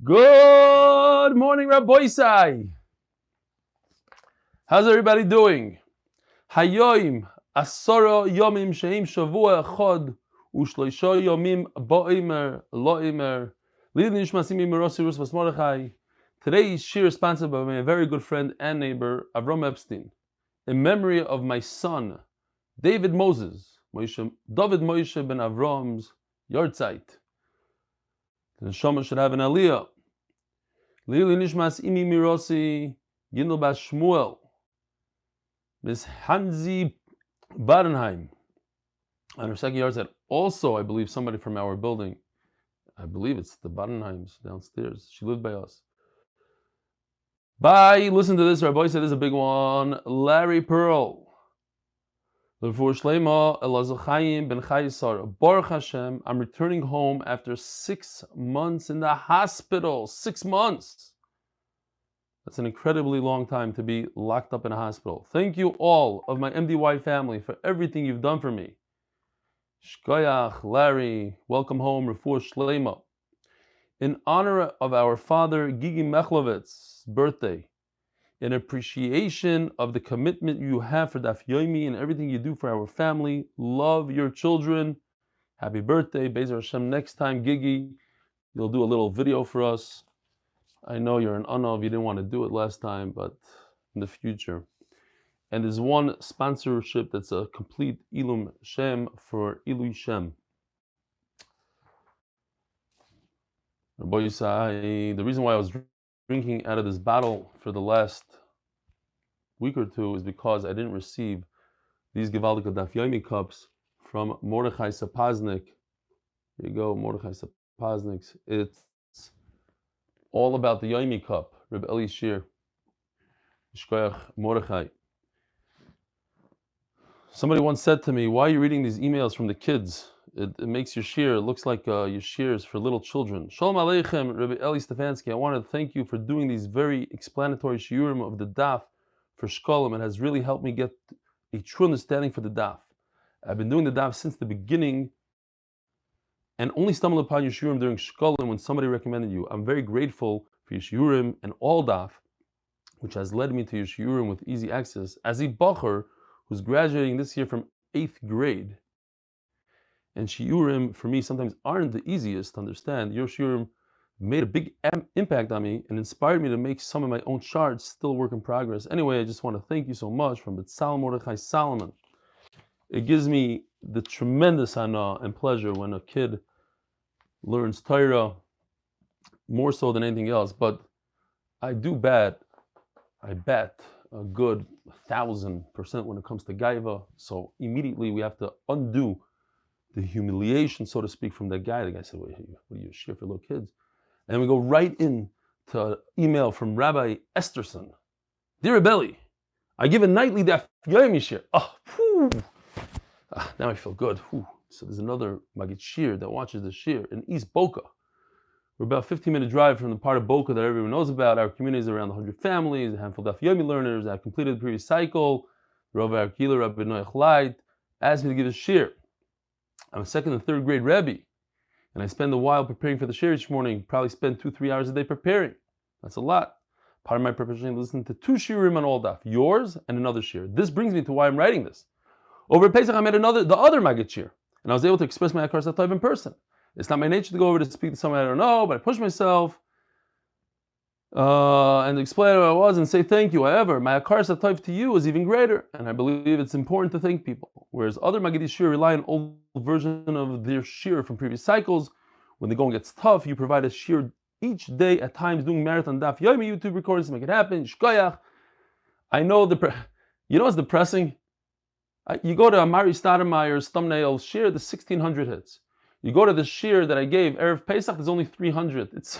Good morning, Rabboisai. How's everybody doing? Hayoim asoro yomim sheim shavua echad ushloisho yomim bo'omer lo'omer Leena nishmasimi morosi rus Mordechai. Today's shir is sponsored by my very good friend and neighbor Avrum Epstein, in memory of my son David Moses, David Moshe ben Avrom's Yahrtzeit. The neshama should have an aliyah. לעילוי nishmas imi mirosi Gיננדל bas Shmuel, Miss Hansi Bodenheim, on her second yahrzeit. Also, I believe somebody from our building, I believe it's the Bodenheims downstairs. She lived by us. Bye. Listen to this. Our boy said this is a big one. Larry Perle. Lefur Shlema Elazar Chaim ben Baruch Hashem. I'm returning home after 6 months in the hospital. 6 months. That's an incredibly long time to be locked up in a hospital. Thank you all of my MDY family for everything you've done for me. Shkoyach, Larry, welcome home. Lefur Shlema. In honor of our father Gigi Mechlowitz's birthday, in appreciation of the commitment you have for Daf Yomi and everything you do for our family, love your children. Happy birthday, Be'ezer Hashem. Next time, Gigi, you'll do a little video for us. I know you're an unav, you didn't want to do it last time, but in the future. And there's one sponsorship that's a complete Ilum Shem for Ilui Shem. The reason why I was drinking out of this bottle for the last week or two is because I didn't receive these Gewaldige Daf Yomi cups from Mordechai Sapaznik. Here you go, Mordechai Sapaznik. It's all about the Yomi cup. Reb Eli Shir. Shkoyach Mordechai. Somebody once said to me, why are you reading these emails from the kids? It makes your shir, it looks like your shirs for little children. Shalom Aleichem, Rabbi Eli Stefansky. I want to thank you for doing these very explanatory shiurim of the daf for Shkalim. It has really helped me get a true understanding for the daf. I've been doing the daf since the beginning and only stumbled upon your shiurim during Shkalim when somebody recommended you. I'm very grateful for your shiurim and all daf, which has led me to your shiurim with easy access. As a bacher who's graduating this year from 8th grade, and shiurim for me sometimes aren't the easiest to understand, your shiurim made a big impact on me and inspired me to make some of my own charts, still work in progress. Anyway, I just want to thank you so much from B'tzal Mordechai Solomon. It gives me the tremendous hana and pleasure when a kid learns Torah more so than anything else. But I bet a good 1,000% when it comes to gaiva. So immediately we have to undo the humiliation, so to speak, from that guy. The guy said, what do you share for little kids? And we go right into an email from Rabbi Esterson. Dear Rebelli, I give a nightly Daf Yomi shir. Now I feel good. So there's another Magid Shir that watches the shir in East Boca. We're about a 15-minute drive from the part of Boca that everyone knows about. Our community is around 100 families, a handful of Daf Yomi learners that have completed the previous cycle. Rabbi Arkila, Rabbi Noach Light asked me to give a shir. I'm a 2nd and 3rd grade Rebbe, and I spend a while preparing for the shir each morning. Probably spend 2-3 hours a day preparing. That's a lot. Part of my preparation is listening to 2 shirim on all daf, yours and another shir. This brings me to why I'm writing this. Over Pesach, I met the other Magid shir, and I was able to express my Akar Satayv in person. It's not my nature to go over to speak to someone I don't know, but I push myself and explain who I was and say thank you. However, my Akar Satayv to you is even greater, and I believe it's important to thank people. Whereas other Magid shir rely on old version of their shir from previous cycles. When the going gets tough, you provide a shir each day, at times doing marathon Daf Yomi YouTube recordings to make it happen. Shkoyach. I know you know what's depressing? You go to Amari Stadermeyer's thumbnail shir, the 1,600 hits. You go to the shir that I gave, Erev Pesach, there's only 300. It's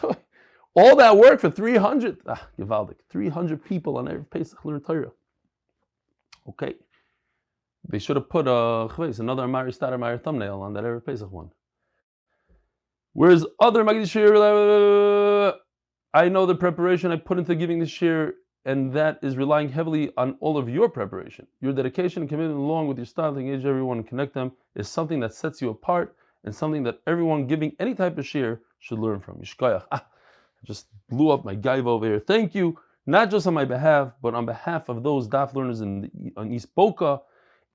all that work for 300. Gewaldig. 300 people on Erev Pesach learn Torah. Okay. They should have put another Amari Stadermeyer thumbnail on that Erev Pesach one. Whereas other Magid shir, I know the preparation I put into giving the shir, and that is relying heavily on all of your preparation. Your dedication and commitment, along with your style to engage everyone and connect them, is something that sets you apart and something that everyone giving any type of shir should learn from. Yishkoyach. I just blew up my gaiva over here. Thank you, not just on my behalf, but on behalf of those daf learners on East Boca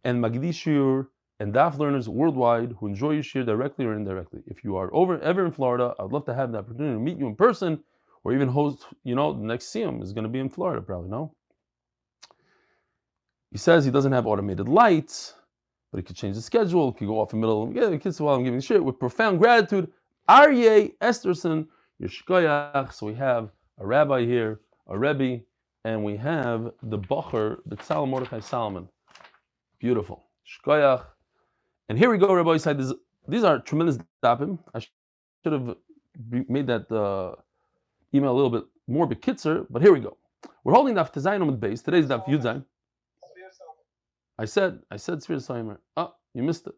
and Magdishur and daf learners worldwide who enjoy your shir directly or indirectly. If you are ever in Florida, I'd love to have the opportunity to meet you in person or even host, the next Siyum is going to be in Florida probably, no? He says he doesn't have automated lights, but he could change the schedule, he could go off in the middle of the kids while I'm giving shit. With profound gratitude, Aryeh Esterson, your shkoyach. So we have a rabbi here, a rebbe, and we have the Bacher, the Tzal Mordechai Salomon. Beautiful. Shkoyach. And here we go, Rabbi said, these are tremendous dapim. I should have made that email a little bit more bekitzer, but here we go. We're holding Daf Amud Beis. Today's Daf Yudzayin. I said Tzvir Saimer. Oh, you missed it.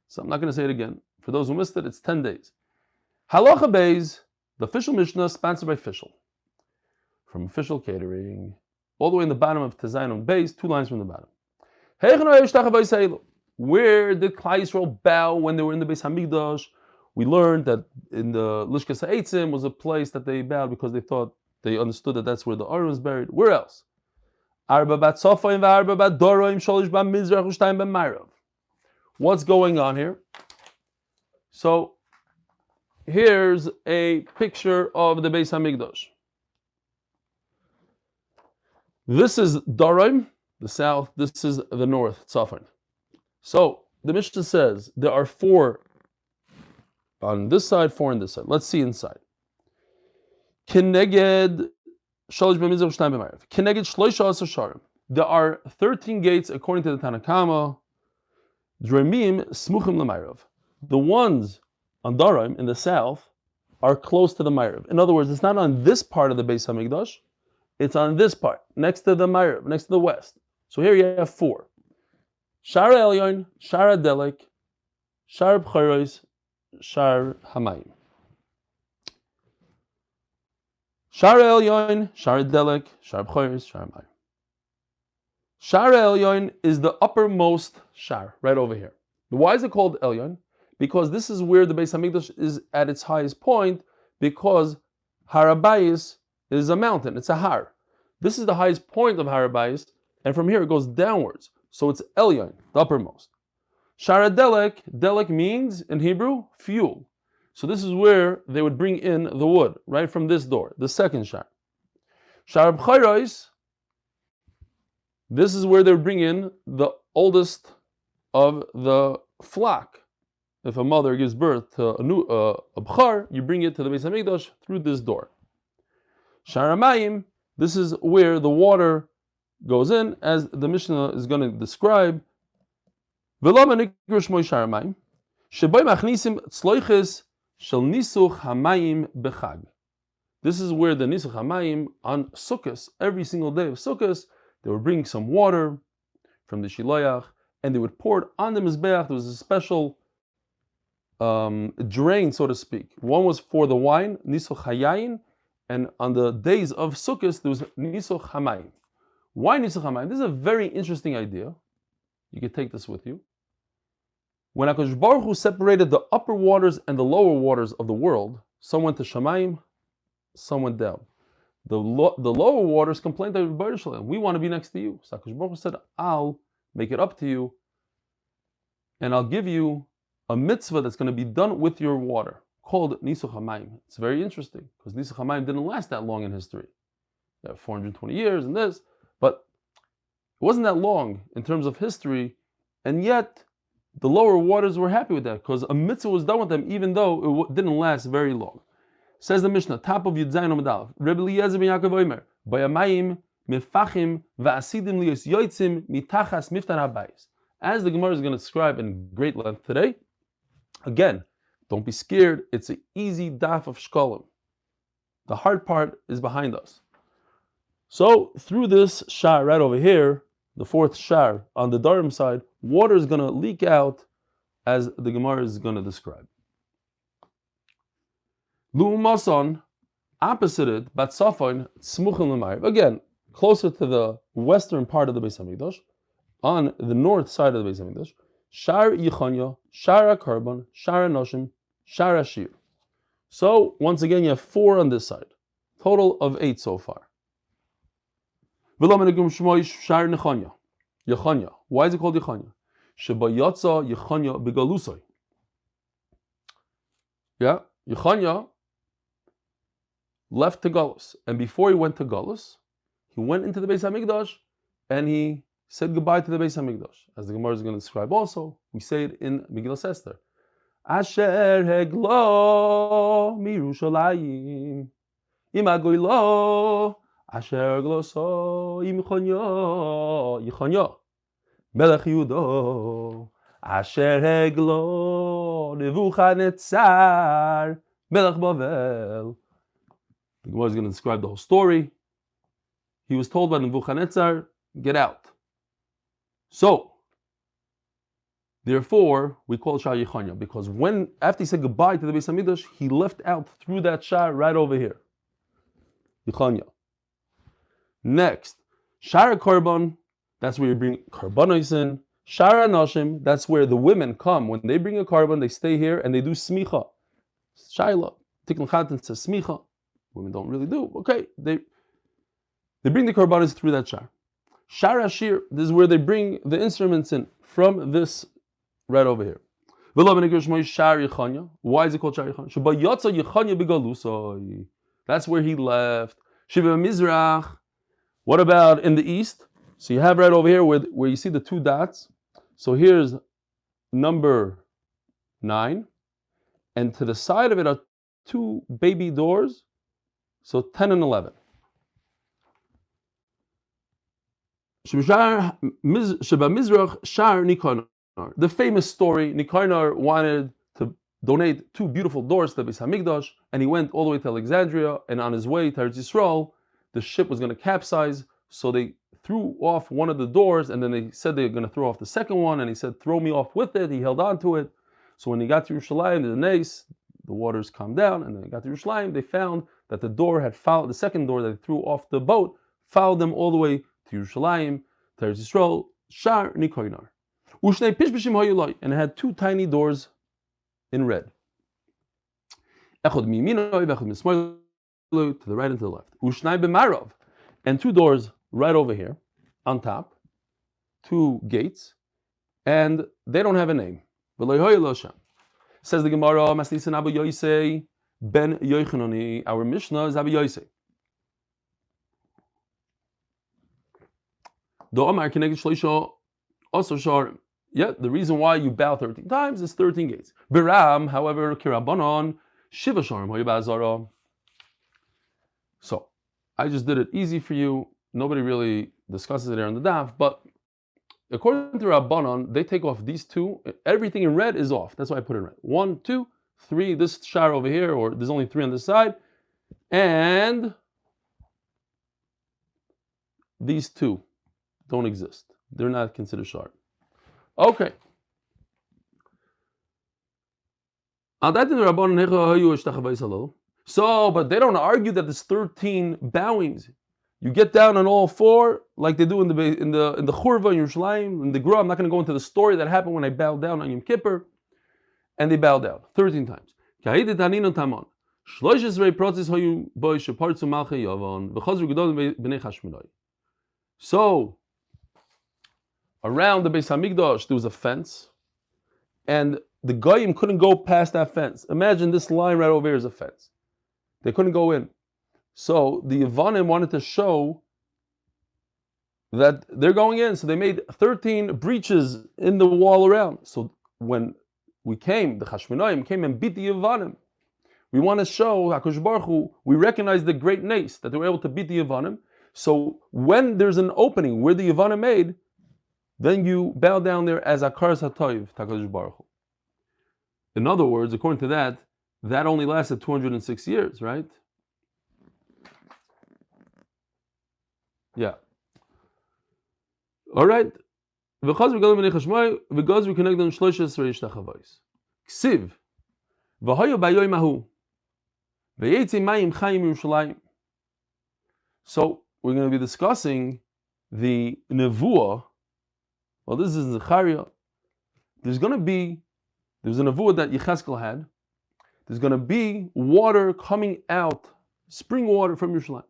So I'm not going to say it again. For those who missed it, it's 10 days. Halacha Beis, the official Mishnah, sponsored by Official. From Official Catering. All the way in the bottom of Amud Beis, 2 lines from the bottom. Where did Klal Yisrael bow when they were in the Beis Hamikdash? We learned that in the Lishkas HaEitzim was a place that they bowed because they understood that that's where the Aron was buried. Where else? What's going on here? So here's a picture of the Beis Hamikdash. This is Daraim, the south. This is the north, Tzafon. So the Mishnah says there are 4 on this side, 4 on this side. Let's see inside. Kineged there are 13 gates according to the Tanakama. The ones on Daraim in the south are close to the Ma'ariv. In other words, it's not on this part of the Beis Hamikdash, it's on this part, next to the Ma'ariv, next to the west. So here you have 4. Shara Elyon, Shara Delek, Shara B'chayros, Shara Hamayim. Shara Elyon, Shara Delek, Shara B'chayros, Shara Hamayim. Shara Elyon is the uppermost shar, right over here. Why is it called Elyon? Because this is where the Beis Hamikdash is at its highest point, because Harabayis is a mountain, it's a har. This is the highest point of Harabayis, and from here it goes downwards. So it's Elyon, the uppermost. Shara Delek, Delek means in Hebrew, fuel. So this is where they would bring in the wood, right from this door, the second shar. Shara B'chayros, this is where they would bring in the oldest of the flock. If a mother gives birth to a b'char, you bring it to the Beis Hamikdash through this door. Shara Mayim, this is where the water goes in, as the Mishnah is going to describe. This is where the Nisuch Hamayim on Sukkos, every single day of Sukkos, they would bring some water from the Shiloyach, and they would pour it on the Mizbeach. There was a special drain, so to speak. One was for the wine, Nisuch Hayayin, and on the days of Sukkos, there was Nisuch Hamayim. Why Nisuch Hamayim? This is a very interesting idea. You can take this with you. When HaKadosh Baruch Hu separated the upper waters and the lower waters of the world, some went to Shamayim, some went down. The lower waters complained to Rebbeinu, we want to be next to you. So HaKadosh Baruch Hu said, I'll make it up to you, and I'll give you a mitzvah that's going to be done with your water, called Nisuch Hamayim. It's very interesting, because Nisuch Hamayim didn't last that long in history. There are 420 years and this, but it wasn't that long in terms of history, and yet the lower waters were happy with that, because a mitzvah was done with them, even though it didn't last very long. Says the Mishnah, top of Yudzayin Amud Aleph, Rebbe Eliezer ben Yaakov Omer, Bayamayim mefachim va'asidim liyos yoitzim mitachas miftar habayis. As the Gemara is going to describe in great length today, again, don't be scared, it's an easy daf of shkalim. The hard part is behind us. So, through this shar right over here, the 4th shar on the Darim side, water is going to leak out, as the Gemara is going to describe. Lu'umason, opposite it, Batsafon, Tzmuchim L'mayr. Again, closer to the western part of the Beis Hamikdash, on the north side of the Beis Hamikdash, Shar Yichanya, Shar HaKarban, Shar HaNoshim, Shar HaShir. So, once again, you have 4 on this side. Total of 8 so far. Why is it called Yechanya? Shebayatza Yechanya begalusai. Yeah, Yechanya left to Galus, and before he went to Galus, he went into the Beis Hamikdash and he said goodbye to the Beis Hamikdash. As the Gemara is going to describe also, we say it in Megillas Esther. Asher heglo mirushalayim imagoylo asher gloso imchonyo Yechanya melech Yudo asher heglo Nebuchadnezzar melech Bavel. The Gemara is going to describe the whole story. He was told by Nebuchadnezzar, get out. So, therefore, we call it Shah Yechanya, because after he said goodbye to the Beis Hamikdash, he left out through that Shah right over here. Yechanya. Next, Shara Korban, that's where you bring Korbanos in. Shara Nashim, that's where the women come. When they bring a Korban, they stay here and they do Smicha. Shaila, Tikkun Chatan says Smicha. Women don't really do. Okay, they bring the Korbanos through that Shar. Shar Ashir, this is where they bring the instruments in from this right over here. Why is it called Shar Yechanya? That's where he left. Shiva Mizrach. What about in the east? So you have right over here where you see the 2 dots. So here's number 9, and to the side of it are 2 baby doors. So 10 and 11. The famous story, Nikanor wanted to donate 2 beautiful doors to the Beis Hamikdash, and he went all the way to Alexandria, and on his way to Eretz Yisrael, the ship was going to capsize, so they threw off one of the doors, and then they said they were going to throw off the second one, and he said, throw me off with it. He held on to it. So when he got to Yerushalayim, the waters calmed down, and then they got to Yerushalayim, they found that the door had followed, the second door that they threw off the boat, followed them all the way to Yerushalayim, to Eretz Yisrael, Shar Nikoinar. Ushnei Pishpishim Hayulai, and it had 2 tiny doors in red. Echod Miminoi, Echod Mismoiloi, to the right and to the left. Ushnei B'Marov, and 2 doors right over here, on top, 2 gates, and they don't have a name. Says the Gemara, Maslisan Abu Yosei ben Yoichanoni, our Mishnah is Abu Yosei. The Omer Keneged Shloisha also shar. Yeah, the reason why you bow 13 times is 13 gates. Biram, however, Kirabanon, Shiva Sharim Hoyabazara. So, I just did it easy for you. Nobody really discusses it there on the daf, but according to Rabbanon, they take off these 2. Everything in red is off. That's why I put it in red. 1, 2, 3, this shar over here, or there's only 3 on this side, and these 2 don't exist. They're not considered shar. Okay. So, but they don't argue that there's 13 bowings. You get down on all 4, like they do in the Churva in Yerushalayim, in the Gra. I'm not going to go into the story that happened when I bowed down on Yom Kippur, and they bowed down 13 times. So, around the Beis Hamikdash, there was a fence, and the Goyim couldn't go past that fence. Imagine this line right over here is a fence. They couldn't go in. So the Yevanim wanted to show that they're going in. So they made 13 breaches in the wall around. So when the Chashmonaim came and beat the Yevanim, we want to show HaKadosh Baruch Hu, we recognize the great nace that they were able to beat the Yevanim. So when there's an opening where the Yevanim made, then you bow down there as Akaras HaToiv to HaKadosh Baruch Hu. In other words, according to that only lasted 206 years, right? Yeah. All right. Ksiv. So we're going to be discussing the nevuah. Well, this is Zechariah. There's a nevuah that Yechezkel had. There's going to be water coming out spring water from Yerushalayim.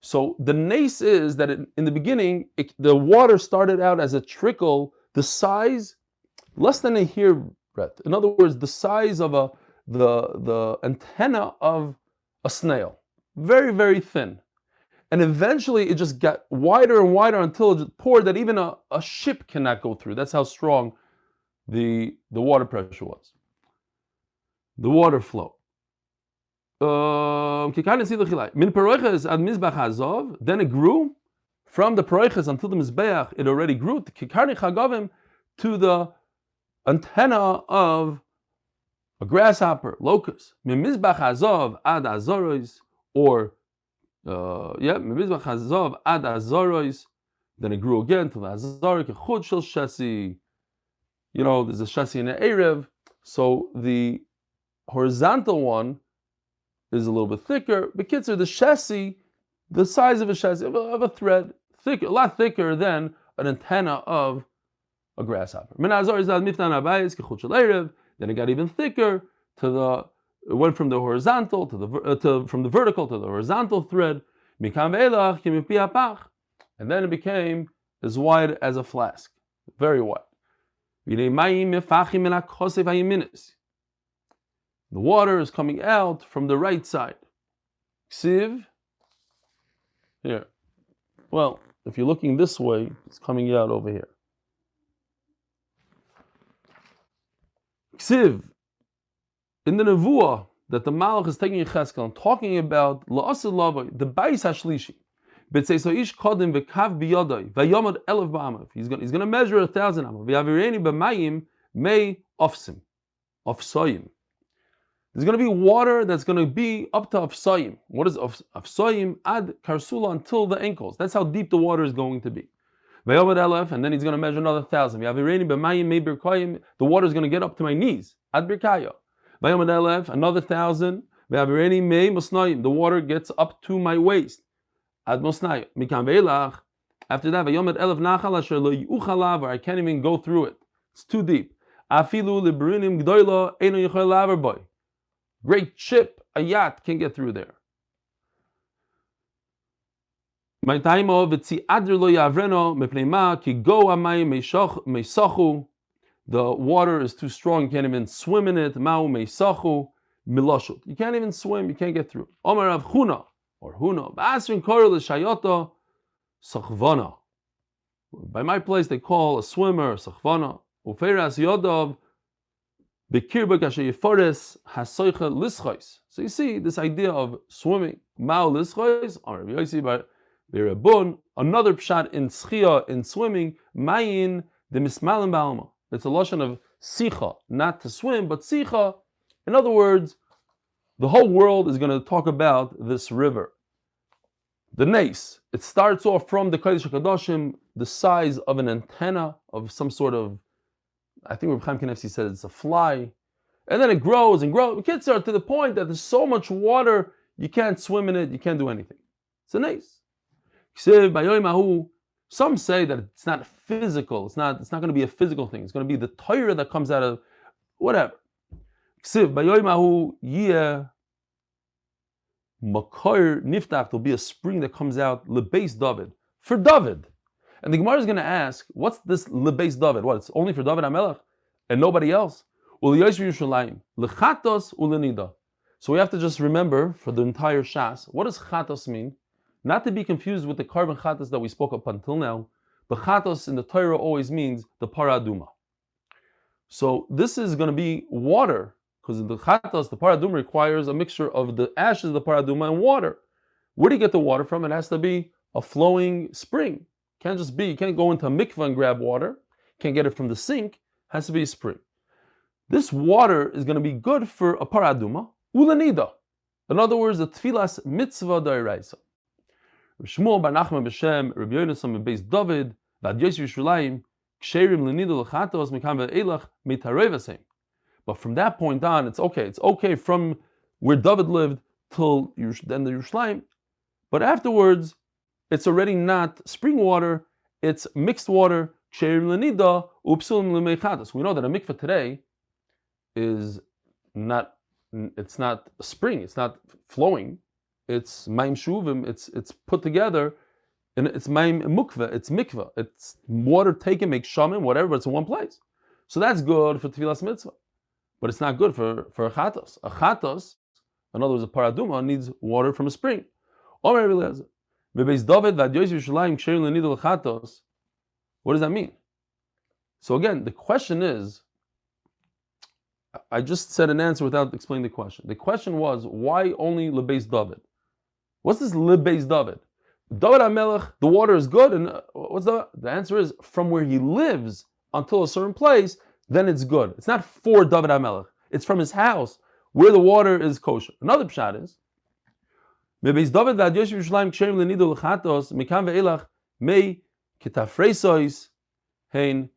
So the nace is that in the beginning, the water started out as a trickle, the size less than a hair breadth. In other words, the size of the antenna of a snail, very, very thin. And eventually it just got wider and wider until it poured that even a ship cannot go through. That's how strong the water pressure was. The water flow. Then it grew from the paroiches until the mizbeach. It already grew to the antenna of a grasshopper, locust. Or ממזבח הזוב עד הזרוis, then it grew again to the azar kechud shel shasi. There's a shasi and an erev, so the horizontal one is a little bit thicker. Bekitzer, the shasi, the size of a shasi of a thread, thicker, a lot thicker than an antenna of a grasshopper. Min azar is ad miftan abayis kechud shel erev. Then it got even thicker it went from the horizontal from the vertical to the horizontal thread, and then it became as wide as a flask, very wide. The water is coming out from the right side. Ksiv, here. Well, if you're looking this way, it's coming out over here. Ksiv. In the nevuah that the Malach is taking Yecheskel and talking about la'asir lavoi, the Beis Hashlishi, b'tzeisoish kodim v'kav biyodai v'yomad elef ba'amav. He's going to measure 1,000 amav. V'yavireni b'mayim mei ofsim, ofsoyim. There's going to be water that's going to be up to ofsoyim. What is ofsoyim? Ad karsula, until the ankles. That's how deep the water is going to be. V'yomad elef, and then he's going to measure another 1,000. V'yavireni b'mayim mei birkoyim. The water is going to get up to my knees. Ad birkayo. Vayomad Aleph, another 1,000. The water gets up to my waist. Ad Mosnai. Mikam ve'elach. After that, Vayomad Aleph nachal asher lo yuchalav, where I can't even go through it. It's too deep. Afilu librinim gdoilo eino yuchal laver boy. Great ship, a yacht, can't get through there. My time of v'tzi adr lo yavreno mepnei ma ki go amayim meisachu. The water is too strong, you can't even swim in it. Ma'u meisachu miloshut. You can't even swim, you can't get through. Omer Rav Huna, or Huna, ba'asrin korel l'shayota sachvana. By my place, they call a swimmer sachvana. Ufeiras yodov bekirba kasher yifores hasoche lischos. So you see this idea of swimming. Ma'u lischos. Or you see by Berabun, another pshat in schia, in swimming. Mayin the mismalim ba'alma. It's a lashon of sicha, not to swim, but sicha. In other words, the whole world is going to talk about this river. The nace, it starts off from the Kodesh HaKadoshim, the size of an antenna of some sort of, I think Reb Chaim said it's a fly. And then it grows and grows. Kids are to the point that there's so much water, you can't swim in it, you can't do anything. It's a nace. Some say that it's not physical. It's not going to be a physical thing. It's going to be the Torah that comes out of whatever. There'll be a spring that comes out lebeis David for David. And the Gemara is going to ask, what's this lebeis David? What? It's only for David HaMelech and nobody else? So we have to just remember for the entire Shas, what does chatos mean? Not to be confused with the carbon chatos that we spoke up until now, but chatos in the Torah always means the paraduma. So this is going to be water, because in the chatos, the paraduma requires a mixture of the ashes of the paraduma and water. Where do you get the water from? It has to be a flowing spring. Can't just be, you can't go into a mikvah and grab water. Can't get it from the sink. It has to be a spring. This water is going to be good for a paraduma, ulanida. In other words, the tfilas mitzvah d'oraisa. Shmuel bar Nachman b'Shem Rabbi Yonasan Beis David v'ad Yosef Yerushalayim ksherim l'nidu l'chatos mikam ve'elach mitarevasem. But from that point on, it's okay. It's okay from where David lived till then the Yerushalayim. But afterwards, it's already not spring water. It's mixed water. Ksherim l'nida upsulim l'meichatos. We know that a mikveh today is not a spring, it's not flowing. It's maim shuvim, it's put together, and it's maim mukva, it's mikvah, it's water taken, make shamim, whatever, but it's in one place. So that's good for tefilas mitzvah, but it's not good for a chatos. A chatos, in other words, a paraduma needs water from a spring. Omer Elazar, v'beis David v'ad Yosef Yerushalayim ksherim lenidul chatos. What does that mean? So again, the question is, I just said an answer without explaining the question. The question was, why only lebeis David? What's this lebeis David? David HaMelech, the water is good, and what's the answer is, from where he lives until a certain place, then it's good. It's not for David HaMelech. It's from his house, where the water is kosher. Another pshat is, lebeis David v'ad Yosef Yerushalayim ksherim lenidul chatos, mikam ve'elach mei kitafreisois hein.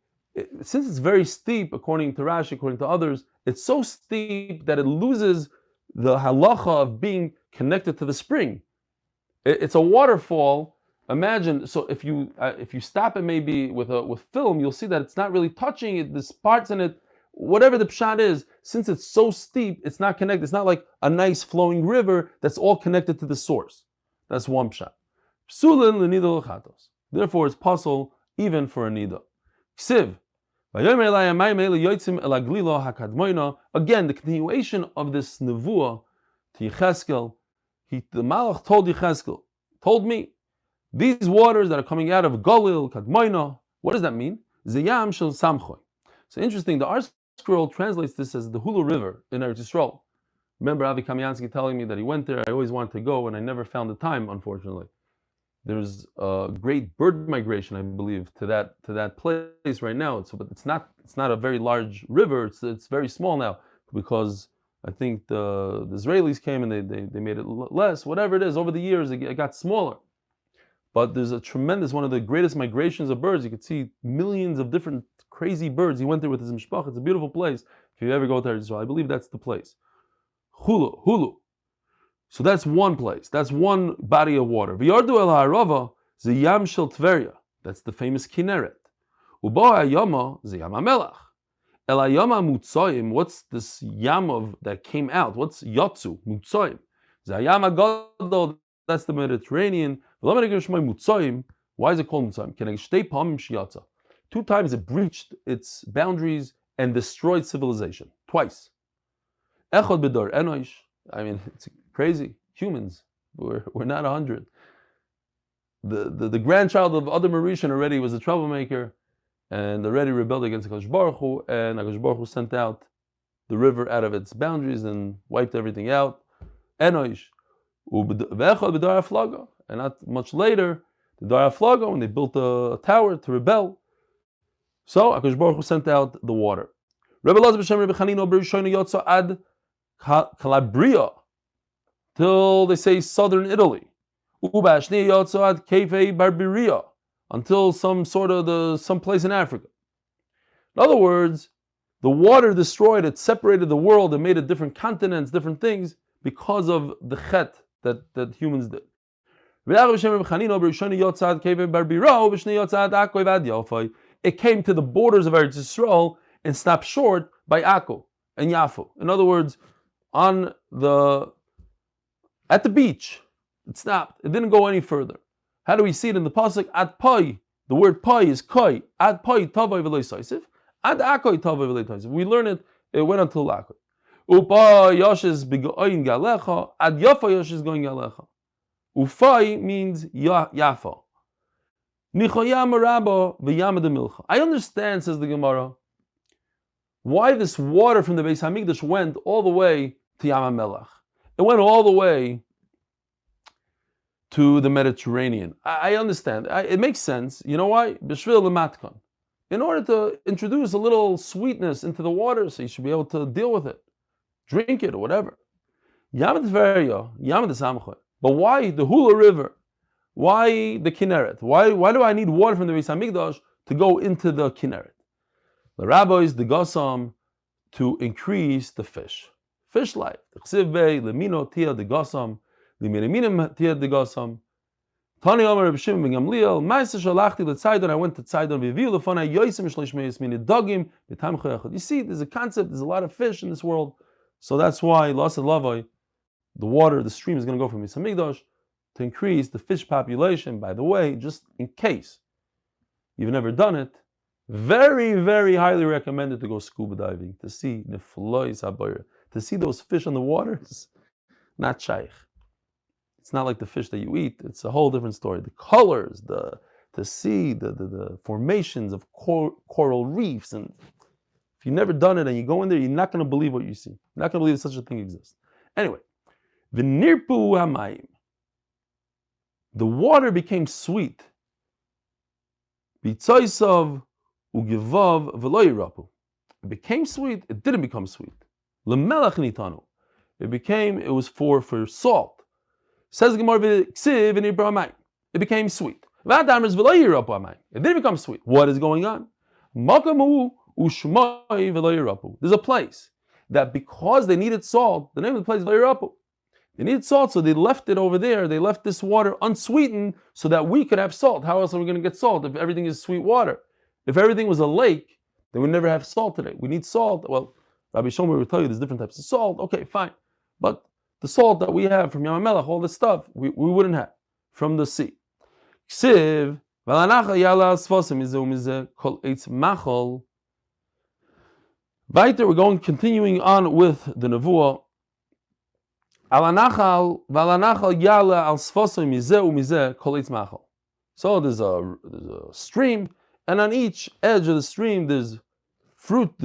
Since it's very steep, according to Rashi, according to others, it's so steep that it loses the halacha of being connected to the spring. It's a waterfall. Imagine, so if you stop it maybe with film, you'll see that it's not really touching it. There's parts in it, whatever the pshat is. Since it's so steep, it's not connected. It's not like a nice flowing river that's all connected to the source. That's one pshat. Psulin l'nida l'chatos. Therefore, it's possible even for a nida. Ksiv. Again, the continuation of this nevuah to Yecheskel, the Malach told Yecheskel, told me, these waters that are coming out of Galil, Kadmoina, what does that mean? Zeyam shel Samchoy. So interesting, the Art Scroll translates this as the Hulu River in Eretz Yisrael. Remember Avi Kamiansky telling me that he went there, I always wanted to go, and I never found the time, unfortunately. There's a great bird migration, I believe, to that place right now. But it's not a very large river. It's very small now because I think the Israelis came and they made it less. Whatever it is, over the years it got smaller. But there's a tremendous, one of the greatest migrations of birds. You could see millions of different crazy birds. He went there with his mishpach. It's a beautiful place. If you ever go to Israel, I believe that's the place. Hulu. So that's one place. That's one body of water. V'yardu el ha'arava zeyam shel Tveria. That's the famous Kinneret. Ubo ha'yama zeyam ha'melach. El ha'yama mutzoyim. What's this yam of that came out? What's yotzu mutzoyim? Zeyam ha'gadol. That's the Mediterranean. Why is it called mutzoyim? 2 times it breached its boundaries and destroyed civilization. Twice. Echad b'dor enosh. I mean, it's crazy. Humans, we're not 100. The grandchild of Adam Marishan already was a troublemaker and already rebelled against HaKadosh Baruch Hu, and HaKadosh Baruch Hu sent out the river out of its boundaries and wiped everything out. Enosh. And not much later, the Dar HaFlaga, when they built a tower to rebel, so HaKadosh Baruch Hu sent out the water. Rebbe Elazar b'Shem Rebbe Chanina b'Rishono Yotza ad Calabria, till they say southern Italy. Ubashni Yotza ad Kefe Barbaria, until some place in Africa. In other words, the water destroyed it, separated the world, and made it different continents, different things, because of the chet that humans did. It came to the borders of Eretz Yisrael and stopped short by Akko and Yafu. In other words, at the beach, it stopped. It didn't go any further. How do we see it in the pasuk? Ad pai. The word pai is koi. Ad pai tavai v'lo yisosif. Ad akoi tavai v'lo yisosif. We learn it. It went until Akko. Upa yoshes begoin galecha. Ad yafa yoshes going galecha. Ufai means yafa. Nichoyam rabba v'yam milcha. I understand, says the Gemara, why this water from the Beis Hamikdash went all the way to Yam HaMelach. It went all the way to the Mediterranean. I understand. It makes sense. You know why? B'shvil l'matkan. In order to introduce a little sweetness into the water, so you should be able to deal with it, drink it or whatever. Yam Tveria, Yam Samchoy. But why the Hula River? Why the Kinneret? Why do I need water from the Beis Hamikdash to go into the Kinneret? The rabbis, the Gassam, to increase the fish life. Lemino tia the Gassam, Lemininim tia the Gassam. Tani Omer Reb Shimon ben Gamliel, Ma'aseh shalachti leTzaydon. I went to Tzaydon v'viu lefanai yosim shleish meis mini dagim b'tam chayachad. You see, there's a concept. There's a lot of fish in this world. So that's why Lasad Lavai, the water, the stream is going to go from Beis Hamikdash to increase the fish population. By the way, just in case you've never done it, very, very highly recommended to go scuba diving, to see Neflois Habayr, to see those fish on the water. It's not shaykh. It's not like the fish that you eat. It's a whole different story. The colors, to see the formations of coral reefs, and if you've never done it and you go in there, you're not going to believe what you see. You're not going to believe such a thing exists. Anyway, v'nirpu hamayim, the water became sweet. B'tzoisav ugevav v'lo yirapu. It became sweet. It didn't become sweet. L'melech nitanu. It was for salt. Says the Gemara, v'ksiv v'nirpu hamayim. It became sweet. It didn't become sweet. What is going on? There's a place that because they needed salt, the name of the place is Vayirapu. They needed salt, so they left it over there. They left this water unsweetened so that we could have salt. How else are we going to get salt if everything is sweet water? If everything was a lake, then we'd never have salt today. We need salt. Well, Rabbi Shomer will tell you there's different types of salt. Okay, fine. But the salt that we have from Yam HaMelech, all this stuff, we wouldn't have from the sea. Ksiv, Valanacha Yala Sfosim Mize Kol Eitz Machol. Weiter, we're continuing on with the Nevuah. Alanachal Yala Al Sfosim Mize Kol Eitz Machol. So there's a stream, and on each edge of the stream there's fruit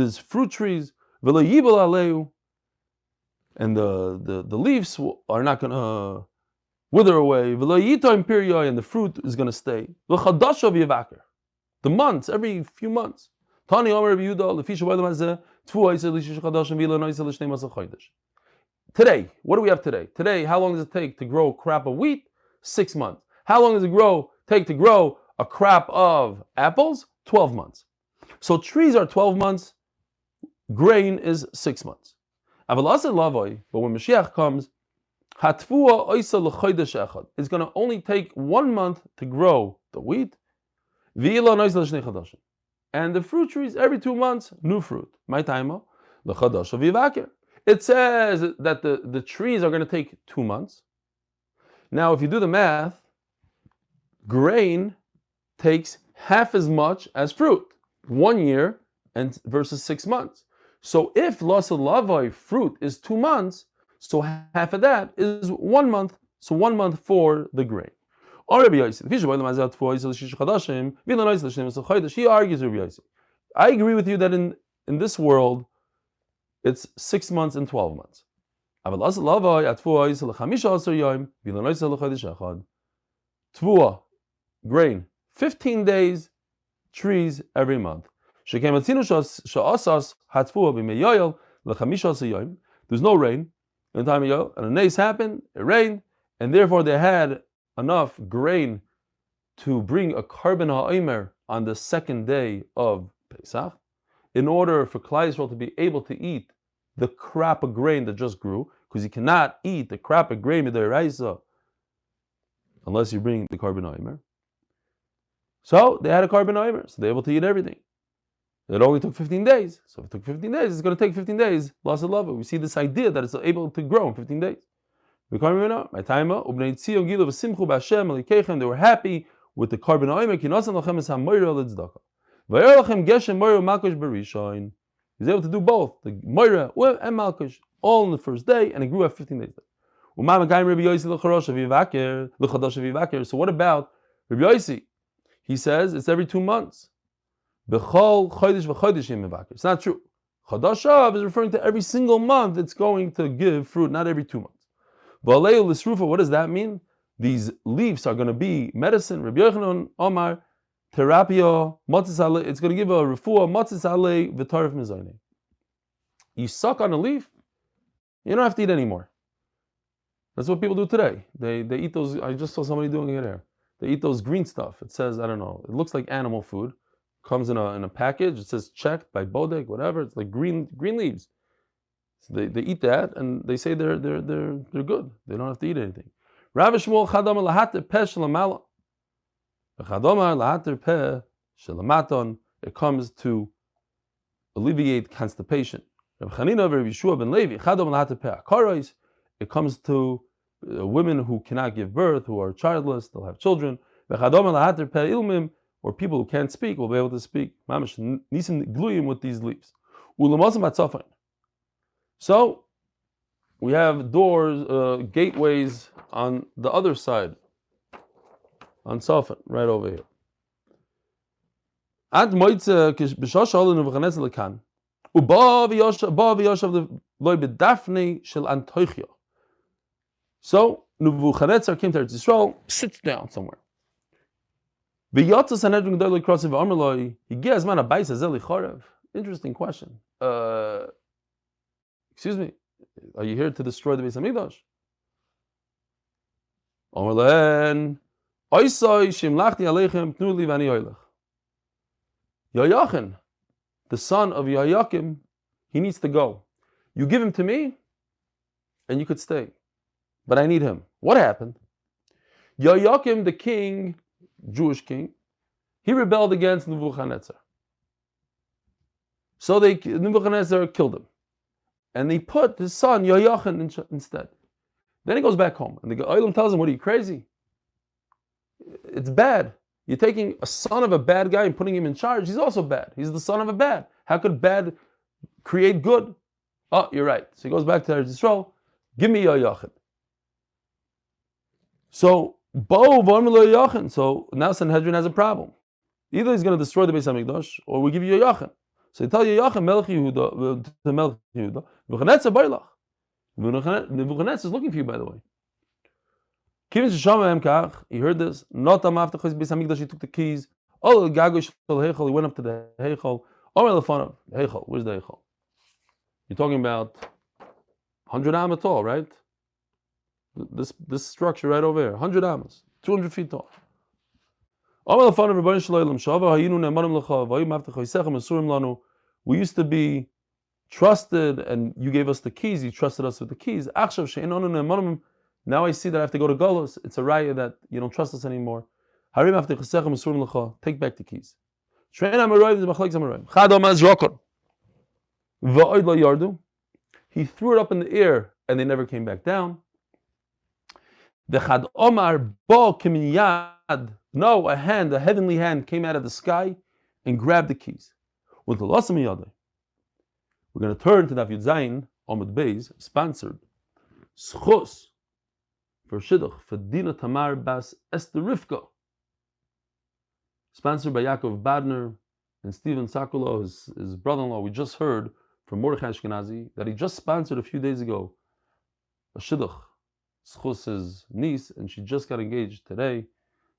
trees. V'lo yibol aleu, and the leaves are not going to wither away. V'lo yitoim piriyoi, and the fruit is going to stay. V'chadashav yivaker, the months, every few months. Tani Omer Rabbi Yehuda lefi shabaylam hazeh tfu oisel lishish chadashim v'ilo noisel l'shnei masach chodesh. Today, what do we have today? Today, how long does it take to grow a crop of wheat? 6 months. How long does it take to grow a crop of apples? 12 months. So trees are 12 months, grain is 6 months. But when Mashiach comes, it's going to only take 1 month to grow the wheat. And the fruit trees, every 2 months, new fruit. It says that the trees are going to take 2 months. Now, if you do the math, grain takes half as much as fruit, 1 year and versus 6 months. So if Lasad Lavai fruit is 2 months, so half of that is 1 month. So 1 month for the grain. He argues, Rabbi Yosef, I agree with you that in this world, it's 6 months and 12 months. Tvua, grain, 15 days, trees every month. There's no rain in the time of Yoel, and a nace happened, it rained, and therefore they had enough grain to bring a carbon ha'omer on the second day of Pesach, in order for Klal Yisrael to be able to eat the crop of grain that just grew, because you cannot eat the crop of grain mid'oraisa unless you bring the carbon ha'omer. So they had a carbon ha'omer, so they're able to eat everything. It only took 15 days. So if it took 15 days, it's going to take 15 days. Lasad Lavai. We see this idea that it's able to grow in 15 days. They were happy with the carbon ha'omer. He was able to do both, the moira and malkush, all in the first day, and it grew at 15 days. So what about Rabbi Yossi? He says it's every 2 months. It's not true. Chadashav is referring to every single month it's going to give fruit, not every 2 months. What does that mean? These leaves are going to be medicine. Rabbi Yochanan Omer, therapia, it's going to give a refuah, matzis alei v'tarif mizayne. You suck on a leaf, you don't have to eat anymore. That's what people do today. They eat those. I just saw somebody doing it here. They eat those green stuff. It says, I don't know, it looks like animal food. Comes in a package. It says checked by Bodek, whatever. It's like green leaves. So they eat that and they say they're good. They don't have to eat anything. Rabbi Shmuel chadam lahater peh shelamala. Chadam lahater peh shelamaton. It comes to alleviate constipation. Reb Chanina Reb Yeshua ben Levi, it comes to women who cannot give birth, who are childless, they'll have children. Or people who can't speak will be able to speak. With these leaves. So we have doors, gateways on the other side, on Safan, right over here. So Nebuchadnezzar came to Eretz Yisrael, sits down somewhere. Interesting question. Excuse me, are you here to destroy the Beis Hamikdash? Omer Yoyachin, the son of Yoyakim, he needs to go. You give him to me, and you could stay. But I need him. What happened? Yoyakim, the king, Jewish king, he rebelled against Nebuchadnezzar. So Nebuchadnezzar killed him. And they put his son, Yoyachin, instead. Then he goes back home. And the Olam tells him, what are you, crazy? It's bad. You're taking a son of a bad guy and putting him in charge. He's also bad. He's the son of a bad. How could bad create good? Oh, you're right. So he goes back to Eretz Yisrael. Give me Yoyachin. So so now Sanhedrin has a problem. Either he's going to destroy the Beis Hamikdash, or we give you Yoyachin. So they tell Yoyachin, Melech Yehuda, to Melech Yehuda, Nebuchadnezzar Bailach. Nebuchadnezzar is looking for you, by the way. He heard this. Not Beis Hamikdash, he took the keys. He went up to the Heichal. Heichal, where's the Heichal? You're talking about 100 amas tall, right? This structure right over here, 100 amas, 200 feet tall. We used to be trusted, and you gave us the keys. You trusted us with the keys. Now I see that I have to go to Golos. It's a raya that you don't trust us anymore. Take back the keys. He threw it up in the air, and they never came back down. No, a heavenly hand came out of the sky and grabbed the keys. We're going to turn to Daf Yomi, Amud Beis, sponsored zchus for shidduch for Dina Tamar bas Esther Rivka, sponsored by Yaakov Badner and Stephen Sakulo, his brother-in-law. We just heard from Mordechai that he just sponsored a few days ago a shidduch. Zchus his niece, and she just got engaged today.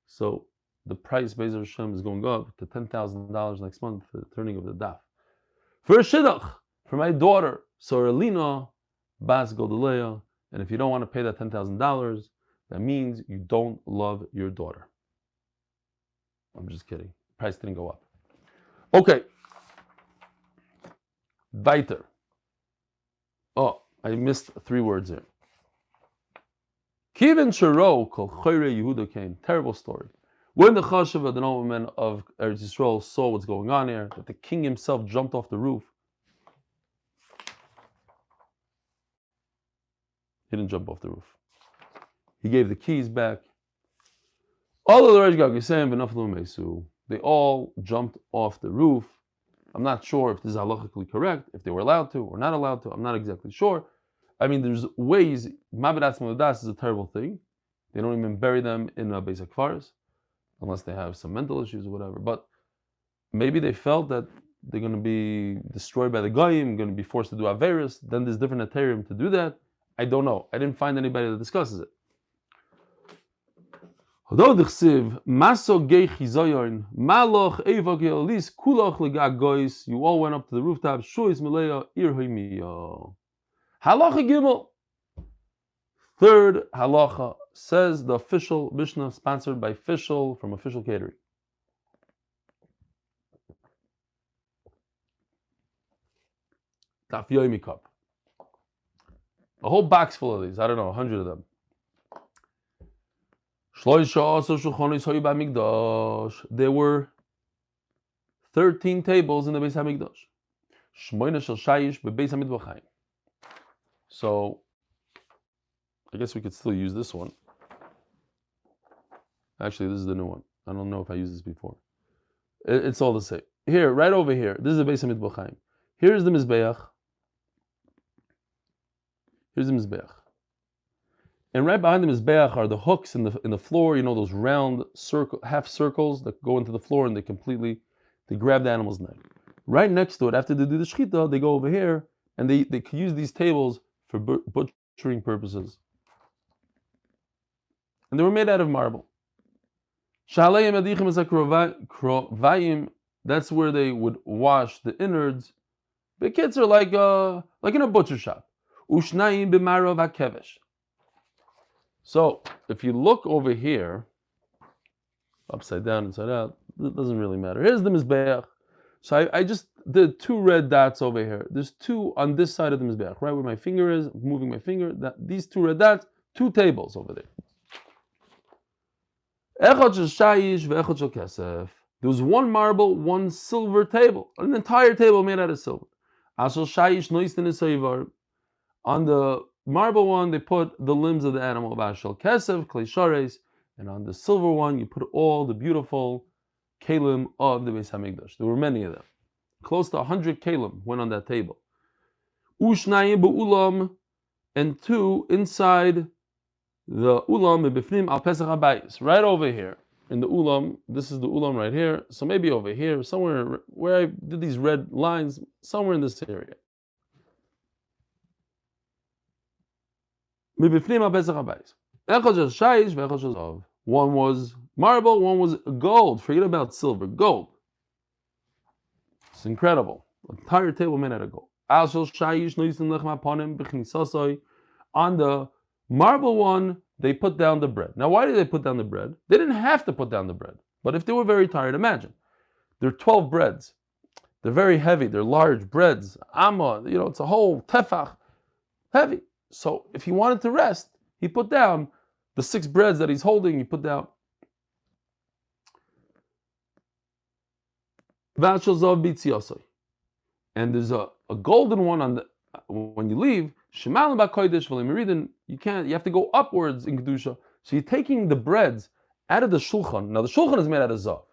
So the price, Be'ez Hashem, is going up to $10,000 next month for the turning of the daf. For a shidduch, for my daughter, so Leena, Bas Goldeleya. And if you don't want to pay that $10,000, that means you don't love your daughter. I'm just kidding. Price didn't go up. Okay. Weiter. Oh, I missed 3 words here. Kivin Sharo called Choyre Yehuda came. Terrible story. When the Chashava, the nobleman of Eretz Yisrael, saw what's going on here, that the king himself jumped off the roof. He didn't jump off the roof. He gave the keys back. All of the Reish Gagisem v'Naflu Mesu, they all jumped off the roof. I'm not sure if this is halachically correct, if they were allowed to or not allowed to. I'm not exactly sure. I mean, there's ways. Mabedas Meludas is a terrible thing. They don't even bury them in a basic forest unless they have some mental issues or whatever. But maybe they felt that they're going to be destroyed by the Goyim, going to be forced to do Averis. Then there's different Aterium to do that. I don't know. I didn't find anybody that discusses it. You all went up to the rooftop. Halacha Gimel. Third halacha, says the official Mishnah, sponsored by Official from Official Catering. Daf Yomi cup. A whole box full of these. I don't know, 100 of them. There were 13 tables in the Beis Hamikdash. Shmoina shel shayish bebeis hamidbachayim. So, I guess we could still use this one. Actually, this is the new one. I don't know if I used this before. It's all the same. Here, right over here, this is the beis hamidbachayim. Here's the mizbeach. Here's the mizbeach. And right behind the mizbeach are the hooks in the floor. You know, those round half circles that go into the floor and they grab the animal's neck. Right next to it, after they do the shechita, they go over here and they can use these tables for butchering purposes. And they were made out of marble. That's where they would wash the innards. The kids are like in a butcher shop. So if you look over here, upside down, inside out, it doesn't really matter. Here's the mizbeach. So I just did two red dots over here. There's two on this side of the mizbeach, right where my finger is, moving my finger. These two red dots, two tables over there. There was one marble, one silver table, an entire table made out of silver. On the marble one, they put the limbs of the animal, and on the silver one, you put all the beautiful kelim of the Beis Hamikdash. There were many of them. Close to 100 kelim went on that table. Ushnayim be'ulam, and two inside the ulam befnim al pesach habayis. Right over here in the ulam. This is the ulam right here. So maybe over here, somewhere where I did these red lines, somewhere in this area. One was marble, one was gold. Forget about silver, gold. It's incredible. An entire table made out of gold. On the marble one, they put down the bread. Now, why did they put down the bread? They didn't have to put down the bread. But if they were very tired, imagine. There are 12 breads. They're very heavy. They're large breads. Amma, it's a whole tefach. Heavy. So if he wanted to rest, he put down the 6 breads that he's holding, he put down. And there's a golden one on the when you leave. You have to go upwards in Kedusha. So you're taking the breads out of the shulchan. Now the shulchan is made out of zav.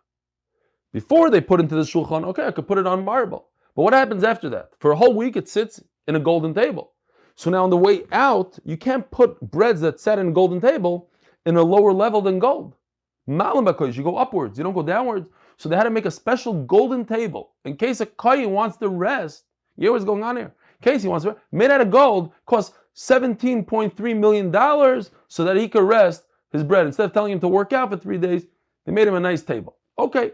Before they put into the shulchan, okay, I could put it on marble. But what happens after that? For a whole week it sits in a golden table. So now on the way out, you can't put breads that sat in a golden table in a lower level than gold. You go upwards, you don't go downwards. So they had to make a special golden table. In case a kohen wants to rest, you hear what's going on here? In case he wants to rest, made out of gold, costs $17.3 million so that he could rest his bread. Instead of telling him to work out for 3 days, they made him a nice table. Okay.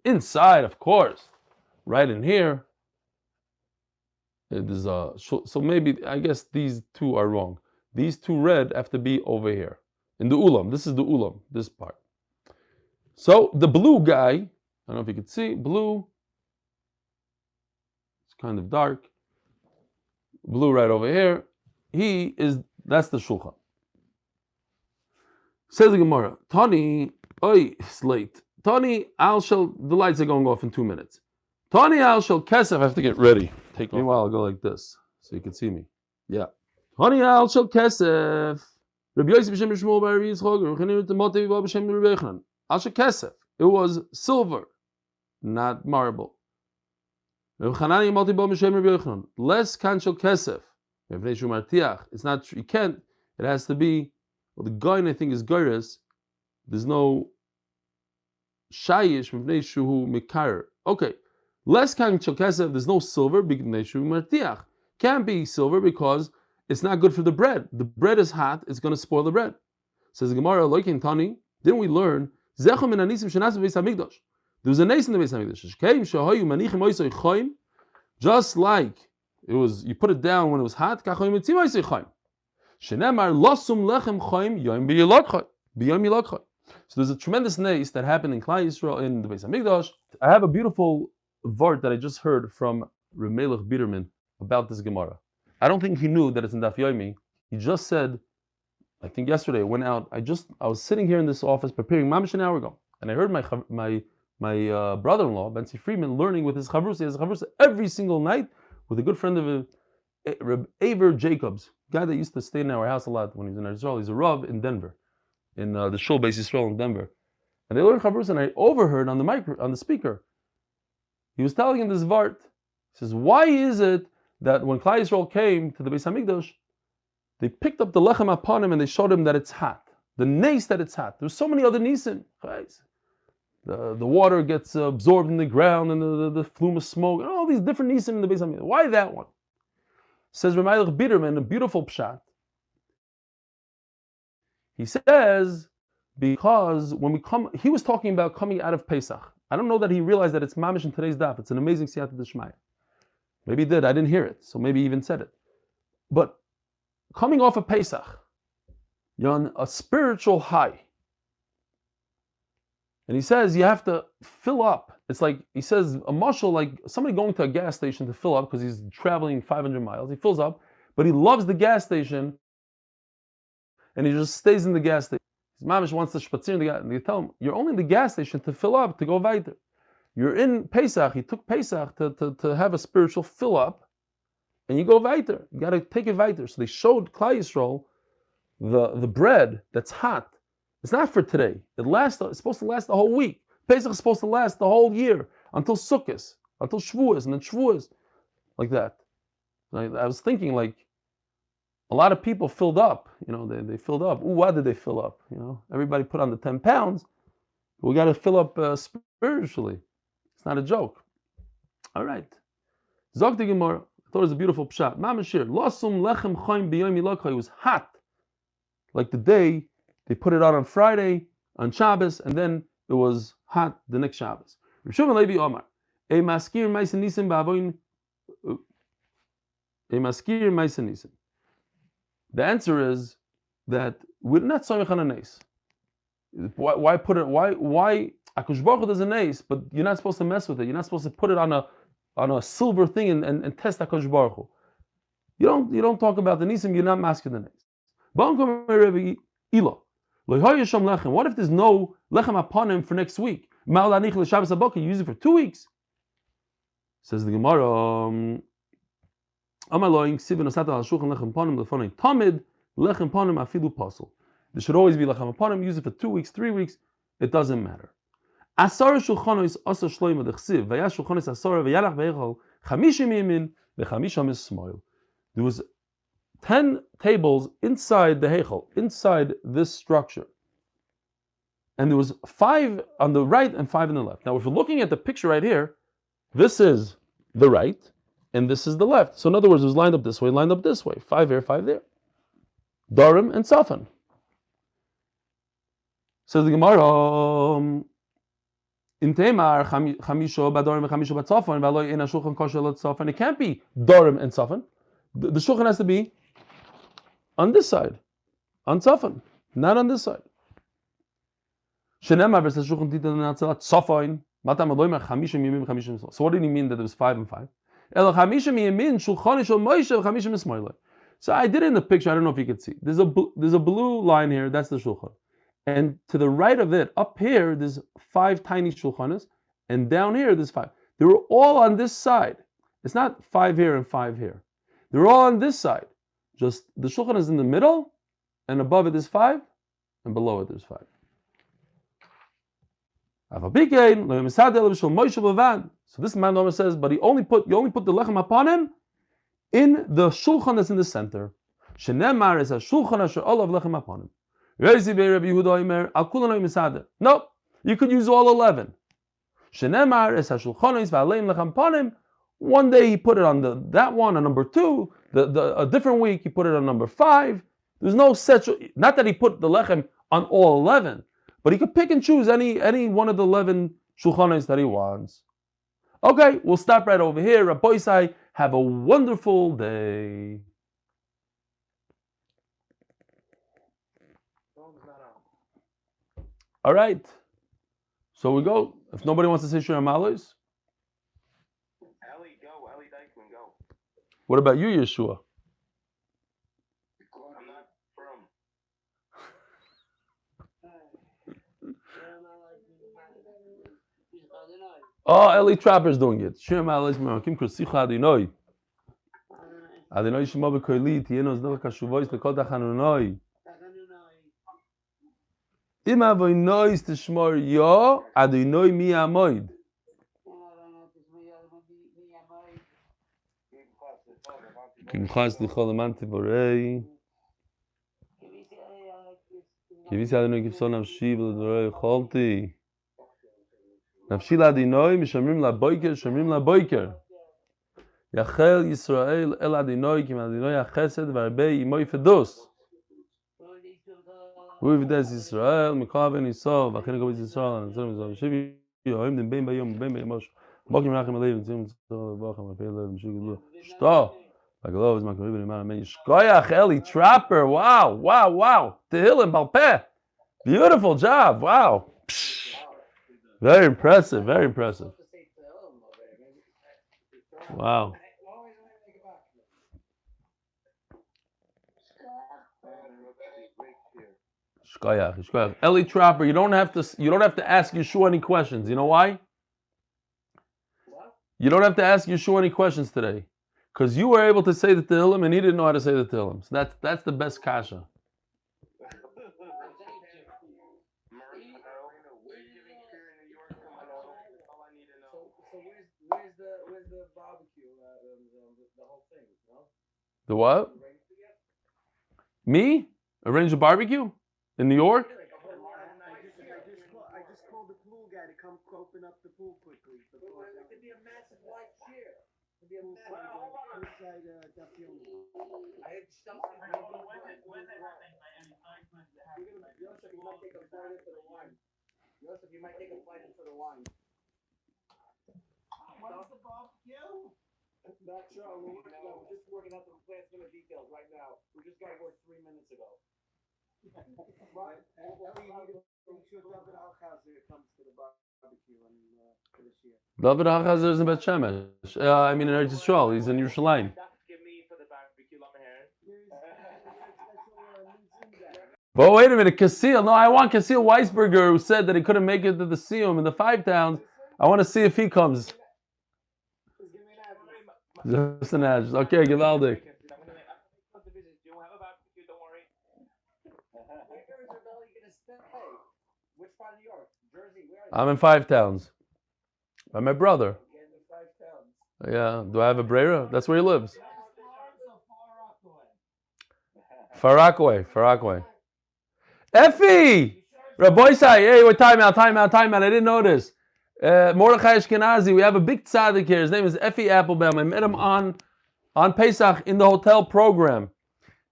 Inside, of course, right in here, it is so maybe, I guess these two are wrong. These two red have to be over here. In the ulam. This is the ulam, this part. So the blue guy, I don't know if you can see, blue, it's kind of dark. Blue right over here, that's the shulchan. Says the Gemara, Tani, oi, slate. Tani, the lights are going off in 2 minutes. Tani, kesef, I have to get ready. Meanwhile, I'll go like this, so you can see me. Yeah. Tani, kesef. Rabbi Yosef b'shem Shmuel bar Rabbi Yitzchak, Rechanim Mechlowitz b'shem Rabbi Yochanan. Kesef. It was silver, not marble. Less kanshel kesef. It's not true. You can't. It has to be. Well, the guy I think is geiris. There's no shayish mipnei shuhu mikar. Okay. Less kanshel kesef. There's no silver. Mipnei shuhu martiach. Can't be silver because it's not good for the bread. The bread is hot. It's going to spoil the bread. Says the Gemara, Loikin Tani. Didn't we learn? There was a nace in the Beis Hamikdash. Just like it was, you put it down when it was hot. So there's a tremendous nace that happened in Klal Yisrael in the Beis Hamikdash. I have a beautiful vart that I just heard from Reb Melech Biderman about this Gemara. I don't think he knew that it's in Daf Yomi. He just said I think yesterday I went out. I was sitting here in this office preparing mamish an hour ago, and I heard my brother-in-law Benzi Friedman learning with his chavrusa. He has a chavrusa every single night with a good friend of his, Reb Aver Jacobs, guy that used to stay in our house a lot when he was in Israel. He's a rav in Denver, in the shul Beis Yisrael in Denver, and they learned chavrusa. And I overheard on the speaker. He was telling him this vart. He says, "Why is it that when Klal Yisrael came to the Beis Hamikdash, they picked up the lechem upon him and they showed him that it's hot. The nace that it's hot. There's so many other nisim. The water gets absorbed in the ground and the flume of smoke and all these different nisim in the Beis Hamikdash. Why that one?" Says Ramaylich Biderman, a beautiful pshat. He says, because when we come, he was talking about coming out of Pesach. I don't know that he realized that it's mamish in today's daf. It's an amazing siyata d'shmaya. Maybe he did. I didn't hear it, so maybe he even said it. But coming off of Pesach, you're on a spiritual high. And he says you have to fill up. It's like, he says, a mashal, like somebody going to a gas station to fill up because he's traveling 500 miles. He fills up, but he loves the gas station and he just stays in the gas station. His mamish wants to spazier in the gas, and they tell him, you're only in the gas station to fill up, to go weiter. You're in Pesach, he took Pesach to have a spiritual fill up, and you go weiter. You got to take it weiter. So they showed Klal Yisrael the bread that's hot. It's not for today. It's supposed to last the whole week. Pesach is supposed to last the whole year until Sukkot, until Shavuos, and then Shavuos, like that. I was thinking, like, a lot of people filled up. They filled up. Ooh, why did they fill up? Everybody put on the 10 pounds. We got to fill up spiritually. It's not a joke. All right. Zog the Gemara. I thought it was a beautiful pshat. Mamashir. Losum lechem chaim b'yomi lokha. It was hot. Like the day they put it out on Friday, on Shabbos, and then it was hot the next Shabbos. Rishon Levi Omer. E maskir ma'asen nisim ba'avoin. E maskir ma'asen nisim. The answer is that we're not soymech on a nace. Why put it? Why Akush Baruch Hu does a nace, but you're not supposed to mess with it. You're not supposed to put it on a silver thing and test Akush Baruch Hu. You don't talk about the nisim. You're not masking the nace. What if there's no lechem upon him for next week? You use it for 2 weeks. Says the Gemara. There should always be lechem upon him. Use it for 2 weeks, 3 weeks. It doesn't matter. There was 10 tables inside the heichal, inside this structure, and there was 5 on the right and 5 on the left. Now, if we're looking at the picture right here, this is the right. And this is the left. So in other words, it was lined up this way, lined up this way. 5 here, 5 there. Darim and Safan. Says the Gemara, in Tamar, Chamisho Badarim and Chamisho Batzafan, Valoy in a Shulchan Kosher Lot Safan. It can't be Darim and Safan. The Shulchan has to be on this side, on Safan, not on this side. Shenemar versus Shulchan Titan Natzalat Safan. Matam Aloymer Chamishim Yimim Chamishim. So what did he mean that there was 5 and 5? So I did it in the picture. I don't know if you can see. There's a blue line here. That's the shulchan, and to the right of it, up here, there's 5 tiny shulchanas, and down here there's 5. They were all on this side. It's not 5 here and 5 here. They're all on this side. Just the shulchan is in the middle, and above it is 5, and below it there's 5. So this man Omer says, but you only put the lechem upon him in the shulchan that's in the center. Shenemar is a shulchan asher olav lechem upon him. No, you could use all 11. Shenemar is a shulchan is v'aleim lechem upon him. One day he put it on that one on number 2. A different week he put it on number 5. There's no set. Not that he put the lechem on all 11. But he could pick and choose any one of the 11 shulchanos that he wants. Okay, we'll stop right over here. Rabbi Isai, have a wonderful day. All right. So we go. If nobody wants to say Shir Malos. Eli, go. Eli Dykeman, go. What about you, Yeshua? I'm not from. Oh, Eli Trapper's doing it. Shir ma'alesh merakim kursicha adinoi. Adinoi shemo b'koili tiyeno zdor kashuvois lekol tachanunoi. Im avoinois tishmor yo adinoi mi amoid. Kimchas l'chol amanti borei. Kivisi adinoi kivson nafshi v'ledorei cholti. נפשי לאדינוי משמרים לבויקר, שומרים לבויקר. יחל ישראל אל אדינוי, כי מאדינוי החסד והרבה עמו יפדוס. הוא יפדס ישראל, מכל אבן יסוב, ואחרי נקבל ישראל, הנצר מזור, ושיבי, אוהים דם בין ביום ובין בימוש. בוקר מנחם עליהם, ונצאים מצור לבוכם, הפעיל לב, משהו גדלו. שתו! בגלוב, זמן קריב ונאמר אמן. ישכויח, אלי טראפר, וואו, וואו, וואו. תהילים, בלפה. Beautiful job, wow. Very impressive, very impressive. Wow. Shkoyach, shkoyach. Eli Trapper, you don't have to ask Yeshua any questions. You know why? You don't have to ask Yeshua any questions today, because you were able to say the Tehillim and he didn't know how to say the Tehillim. So that's the best kasha. Where's the barbecue? The whole thing, no? The what? Me? Arrange a barbecue in New York? I just called the pool guy to come open up the pool quickly. It could be a massive white chair. It could be a massive Daf Yomi. I had stuff. When's it happening? Yosef, you might take a flight in for the wine. Yosef, you might take a flight in for the wine. What is the barbecue? Not sure. We're just working out the last minute details right now. We just got work 3 minutes ago. Right. Make sure David Alchazer comes to the barbecue for this year. David Alchazer is in Bet Shemesh. I mean in Eretz Yisrael. He's in Yerushalayim. Give me for the barbecue, let me hear it. But wait a minute, Kasil. No, I want Kasil Weisberger, who said that he couldn't make it to the Siyum in the 5 towns. I want to see if he comes. Just an edge. Okay, Givaldik. I'm in 5 towns. By my brother. Yeah. Do I have a brera? That's where he lives. Far Rockaway. Effie! Rabbi Sai, hey, wait, time out. I didn't notice. Mordechai Ashkenazi, we have a big tzaddik here. His name is Effie Applebaum. I met him on Pesach in the hotel program.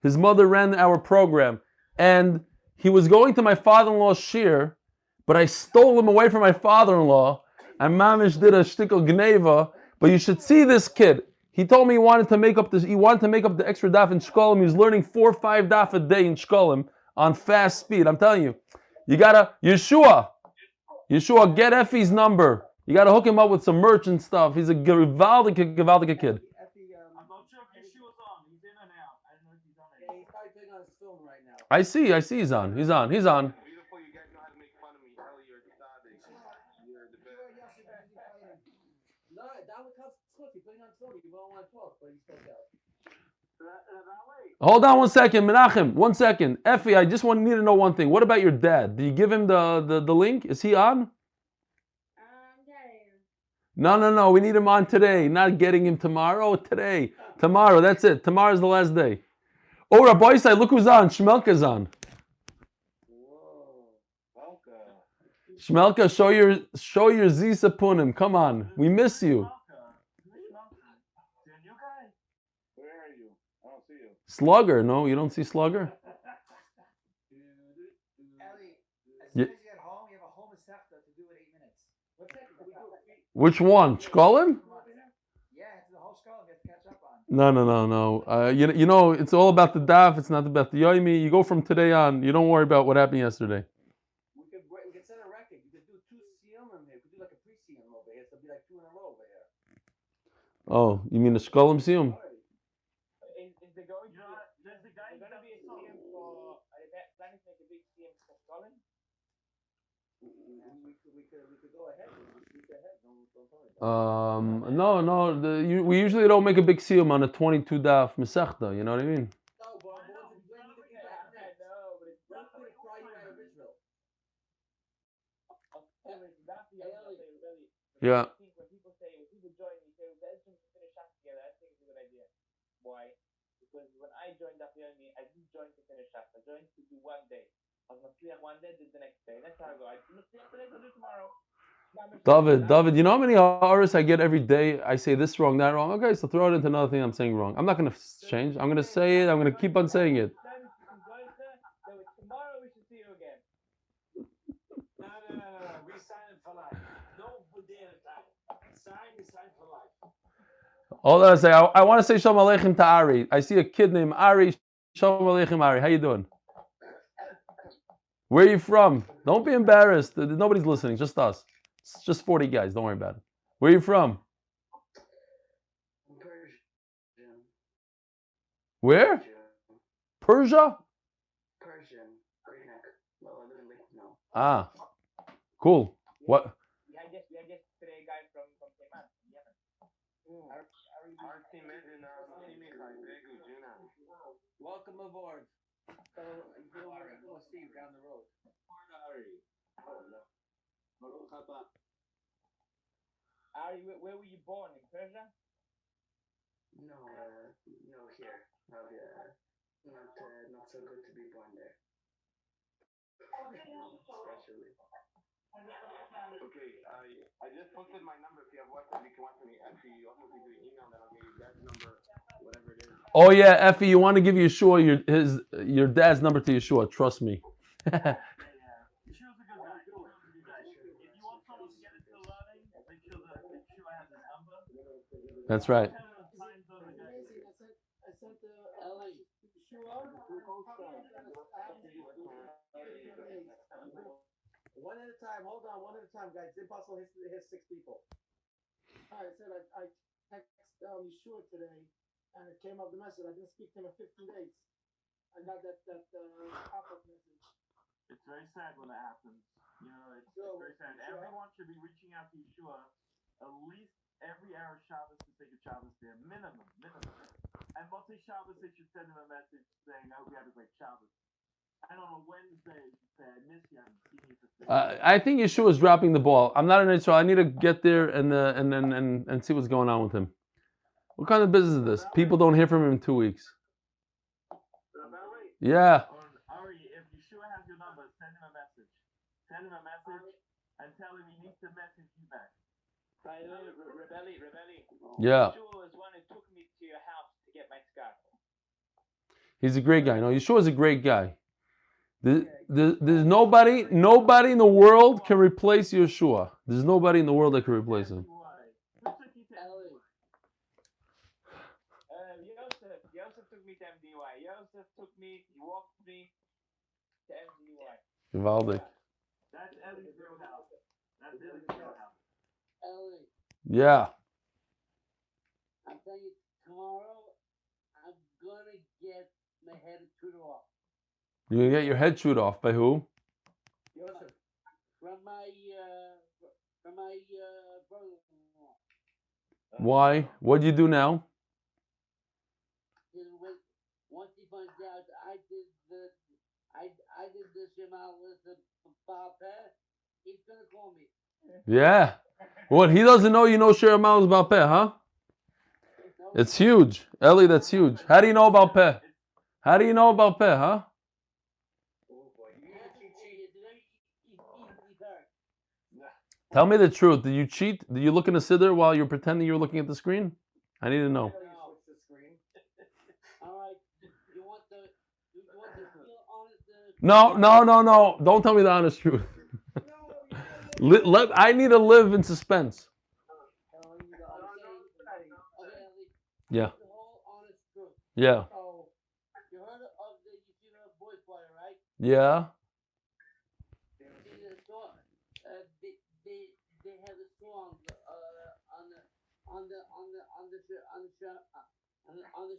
His mother ran our program. And he was going to my father-in-law's shir, but I stole him away from my father-in-law. And Mamish did a shtickle gneva. But you should see this kid. He told me he wanted to make up the extra daf in Shkolim. He was learning 4 or 5 daf a day in Shkolim on fast speed. I'm telling you. You gotta, Yeshua, get Effie's number. You gotta hook him up with some merch and stuff. He's a gewaldige kid. I'm not sure if Yeshua's on. He's in and out. I don't know if he's on it. Yeah, he's probably putting on his film right now. I see. He's on. Beautiful, you guys know how to make fun of me. Earlier, you're the best. No, that would cost zchus. He's putting on film. You don't want to talk, but he's still out. Hold on 1 second, Menachem. 1 second. Effie, I just need to know one thing. What about your dad? Do you give him the link? Is he on? No. We need him on today. Not getting him tomorrow. Today. Tomorrow. That's it. Tomorrow's the last day. Oh, Rabbi Sai, look who's on. Shmelka's on. Whoa. Shmelka, show your Zisa Punim. Come on. We miss you. Slugger, no, you don't see Slugger? Eli, as soon as you get home, you have a whole masechta to do in 8 minutes. Which one? Shkolim? Yeah, it's the whole shkolim you have to catch up on. No. You know, it's all about the daf, it's not about the yomi. You go from today on, you don't worry about what happened yesterday. We could set a record. You could do 2 siyum here. We could do like a pre-siyum over here. So it'd be like 2 in a row over here. Oh, you mean the Shkolim siyum? We could go ahead. Week ahead. Don't tell me. We usually don't make a big siyum on a 22 daf mesechta. You know what I mean? No, but I'm going to blame you to get back next. I know, but it's not going to fry you out of Israel. Yeah. I think when people join me, say, let's finish up together, I think it's a good idea. Why? Because when I joined Daf Yomi, I didn't join to finish up. I joined to do one day. I was Mechlowitz one day, did the next day. That's how I go. I do Mechlowitz today, I'll do tomorrow. David, you know how many hours I get every day? I say this wrong, that wrong. Okay, so throw it into another thing I'm saying wrong. I'm not going to change. I'm going to say it. I'm going to keep on saying it. Tomorrow we should see you again. No. We sign it for life. No day at a time. We sign for life. All that I say, I want to say Shalom Aleichem to Ari. I see a kid named Ari. Shalom Aleichem, Ari. How you doing? Where are you from? Don't be embarrassed. Nobody's listening, just us. It's just 40 guys. Don't worry about it. Where are you from? Persian. Where? Persia? Persian. Well, I live in Leena. Ah, cool. What? We had just today a guy from Yemen. Welcome aboard. We'll see you down the road. Ari, where were you born? In Persia? No, here. Not so good to be born there. Especially. Okay, I just posted my number. If you have WhatsApp, you can WhatsApp me. Actually, you also can do an email, then I'll get your dad's number, whatever it is. Oh yeah, Effie, you want to give Yeshua your dad's number to Yeshua. Trust me. Yeshua's a good guy. If you want someone to get into learning, make sure that Yeshua has his number. That's right. I sent LA. One at a time. Hold on. One at a time, guys. It's impossible. Here's 6 people. All right. I said I texted Yeshua today, and it came up the message. I didn't speak to him in 15 days. I got that pop-up message. It's very sad when that happens. You know, it's very sad. Everyone should be reaching out to Yeshua at least every hour Shabbos to take a Shabbos there. Minimum. And Motzi Shabbos, they should send him a message saying, I hope you had a great Shabbos. And on a Wednesday, they should say, I miss you. I haven't seen you for 3 days. I think Yeshua is dropping the ball. I'm not an Israel. I need to get there and see what's going on with him. What kind of business is this? People don't hear from him in 2 weeks. Yeah. Ari, if Yeshua has your number, send him a message. Send him a message and tell him he needs to message you back. Rebelli. Yeah. Yeshua was one who took me to your house to get my scarf. He's a great guy. No, Yeshua is a great guy. There's nobody in the world can replace Yeshua. There's nobody in the world that can replace him. Yosef took me to MDY. He walked me to MDY. Givaldic. That's Ellie's real house. Ellie, Yeah. I'm telling you, tomorrow I'm gonna get my head chewed off. You're gonna get your head chewed off by who? Yosef, from my brother-in-law. Why? What'd you do now? Once he finds out I did the Shema list of Bob Peh, he's gonna call me. Yeah. What? He doesn't know you know Shir Mal's about Peh, huh? It's huge. Ellie, that's huge. How do you know about Peh? How do you know about Peh, huh? Tell me the truth. Did you cheat? Did you look in the siddur while you were pretending you were looking at the screen? I need to know. No. Don't tell me the honest truth. I need to live in suspense. Yeah. Yeah. So, you heard of the Yeshiva boys choir, right? Yeah. They have a song on the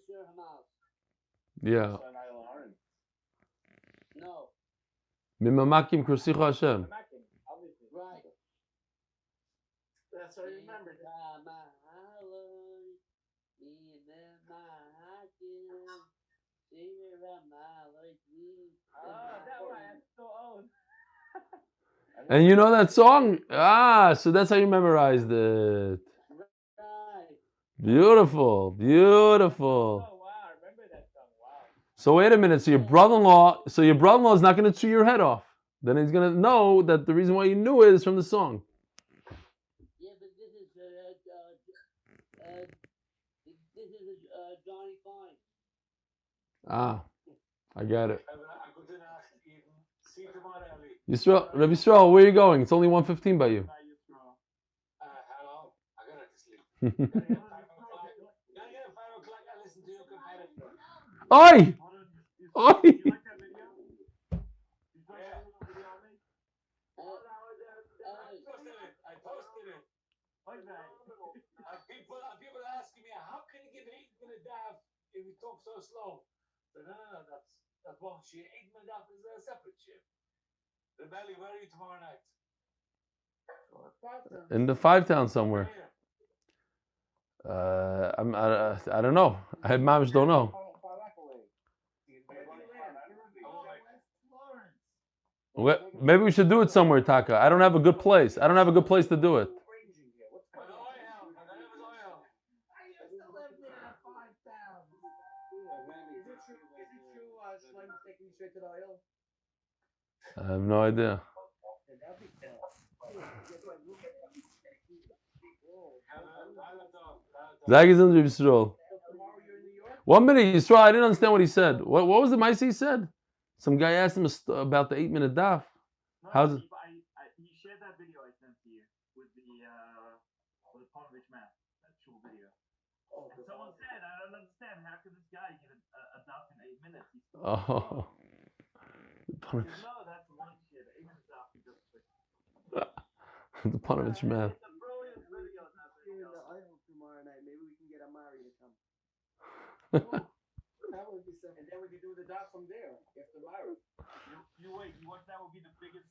Shir Hamas. Yeah. No. Mimamakim kursicha Hashem. That's what I remembered. Oh, that one. I'm so old. And you know that song? Ah, so that's how you memorized it. Beautiful, beautiful. Oh, wow. I remember that song. Wow. So wait a minute. So your brother-in-law is not going to chew your head off. Then he's going to know that the reason why you knew it is from the song. Yeah, but this is Johnny Fine. Ah, I got it. See you tomorrow, Ali. Yisrael, Rabbi Yisrael, where are you going? It's only 1:15 by you. Hello. I gotta sleep. Gotta get 5 o'clock. I listen to your competitor. Oi! Oi! You like that video? You like that little video I made? I posted it. Like that. People asking me, how can you give 8-minute daf if you talk so slow? So no, that's one shit. 8-minute daf is a separate shit. Rebelli, where are you tomorrow night? In the 5-town somewhere. I don't know. I mamish don't know. Maybe we should do it somewhere, Taka. I don't have a good place. I don't have a good place to do it. I have no idea. Zagizim Yisrael. 1 minute, Yisrael. I didn't understand what he said. What was the mice he said? Some guy asked him about the 8-minute daf. How's it? He shared that video I sent to you with the Ponovich man, that short video. And someone said, I don't understand, how can this guy get a daf in 8 minutes? Oh. No, that's one shit. 8-minute daf he just The Ponovich man. It's a brilliant video. Here in the island tomorrow night. Maybe we can get Amari to come. That would be something. And then we could do the daf from there after marriage. You wait. That would be the biggest